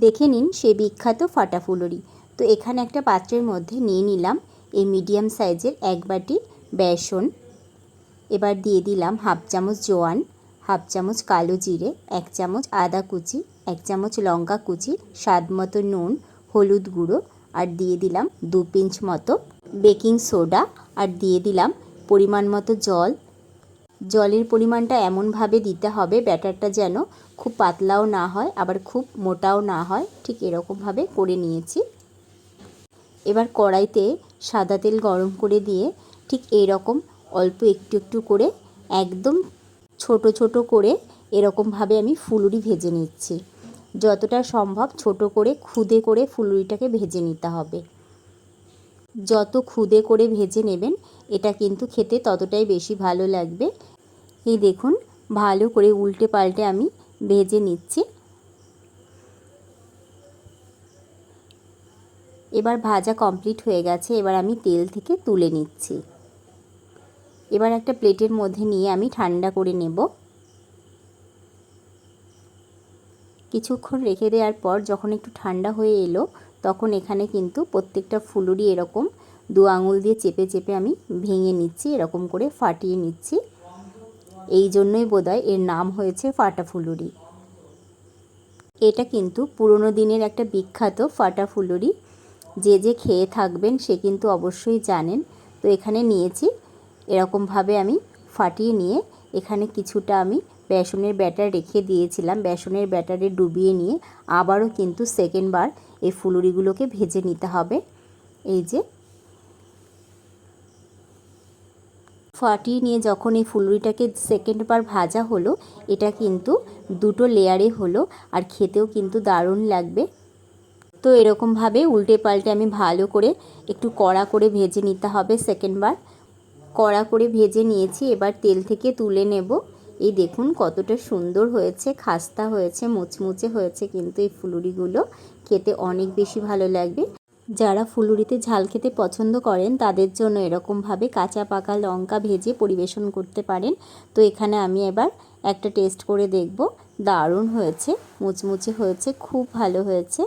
দেখে নিন সেই বিখ্যাত ফাটা ফুলুরি। তো এখানে একটা পাত্রের মধ্যে নিয়ে নিলাম এই মিডিয়াম সাইজের 1 বাটি বেসন। এবার দিয়ে দিলাম হাফ চামচ জোয়ান, হাফ চামচ কালো জিরে, 1 চামচ আদা কুচি, 1 চামচ লঙ্কা কুচি, স্বাদ মতো নুন, হলুদ গুঁড়ো, আর দিয়ে দিলাম 2 পিঞ্চ মতো বেকিং সোডা, আর দিয়ে দিলাম পরিমাণ মতো জল। জলের পরিমাণটা এমনভাবে দিতে হবে ব্যাটারটা যেন খুব পাতলাও না হয় আবার খুব মোটাও না হয়, ঠিক এরকমভাবে করে নিয়েছি। এবার কড়াইতে সাদা তেল গরম করে দিয়ে ঠিক এরকম অল্প একটু একটু করে একদম ছোট ছোট করে এরকমভাবে আমি ফুলুরি ভেজে নিচ্ছি। যতটা সম্ভব ছোট করে খুদে করে ফুলুরিটাকে ভেজে নিতে হবে। যত খুদে করে ভেজে নেবেন এটা কিন্তু খেতে ততটাই বেশি ভালো লাগবে। এই দেখুন ভালো করে উল্টে পাল্টে আমি ভেজে নিচ্ছি। এবার ভাজা কমপ্লিট হয়ে গেছে, এবার আমি তেল থেকে তুলে নিচ্ছি। এবার একটা প্লেটের মধ্যে নিয়ে আমি ঠান্ডা করে নেব। কিছুক্ষণ রেখে দেওয়ার পর যখন একটু ঠান্ডা হয়ে এলো তখন এখানে কিন্তু প্রত্যেকটা ফুলুরি এরকম 2 আঙুল দিয়ে চেপে চেপে আমি ভেঙে নিচ্ছি, এরকম করে ফাটিয়ে নিচ্ছি। এই জন্যই বোধহয় এর নাম হয়েছে ফাটা ফুলুরি। এটা কিন্তু পুরনো দিনের একটা বিখ্যাত ফাটা ফুলুরি। যে যে খেয়ে থাকবেন সে কিন্তু অবশ্যই জানেন। তো এখানে নিয়েছি এরকমভাবে আমি ফাটিয়ে নিয়ে এখানে কিছুটা আমি বেসনের ব্যাটার রেখে দিয়েছিলাম। বেসনের ব্যাটারে ডুবিয়ে নিয়ে আবারও কিন্তু সেকেন্ডবার এই ফুলুরিগুলোকে ভেজে নিতে হবে। এই যে ফাটিয়ে নিয়ে যখন এই ফুলুরিটাকে সেকেন্ডবার ভাজা হলো এটা কিন্তু 2টো লেয়ারে হলো আর খেতেও কিন্তু দারুণ লাগবে। তো এরকমভাবে উল্টে পাল্টে আমি ভালো করে একটু কড়া করে ভেজে নিতে হবে। সেকেন্ডবার কড়া করে ভেজে নিয়েছি, এবার তেল থেকে তুলে নেব। এই দেখুন কতটা সুন্দর হয়েছে, খাস্তা হয়েছে, মুচমুচে হয়েছে, কিন্তু এই ফুলুরিগুলো খেতে অনেক বেশি ভালো লাগবে। যারা ফুলুরিতে ঝাল খেতে পছন্দ করেন তাদের জন্য এরকমভাবে কাঁচা পাকা লঙ্কা ভেজে পরিবেশন করতে পারেন। তো এখানে আমি এবার একটা টেস্ট করে দেখব। দারুণ হয়েছে, মুচমুচে হয়েছে, খুব ভালো হয়েছে।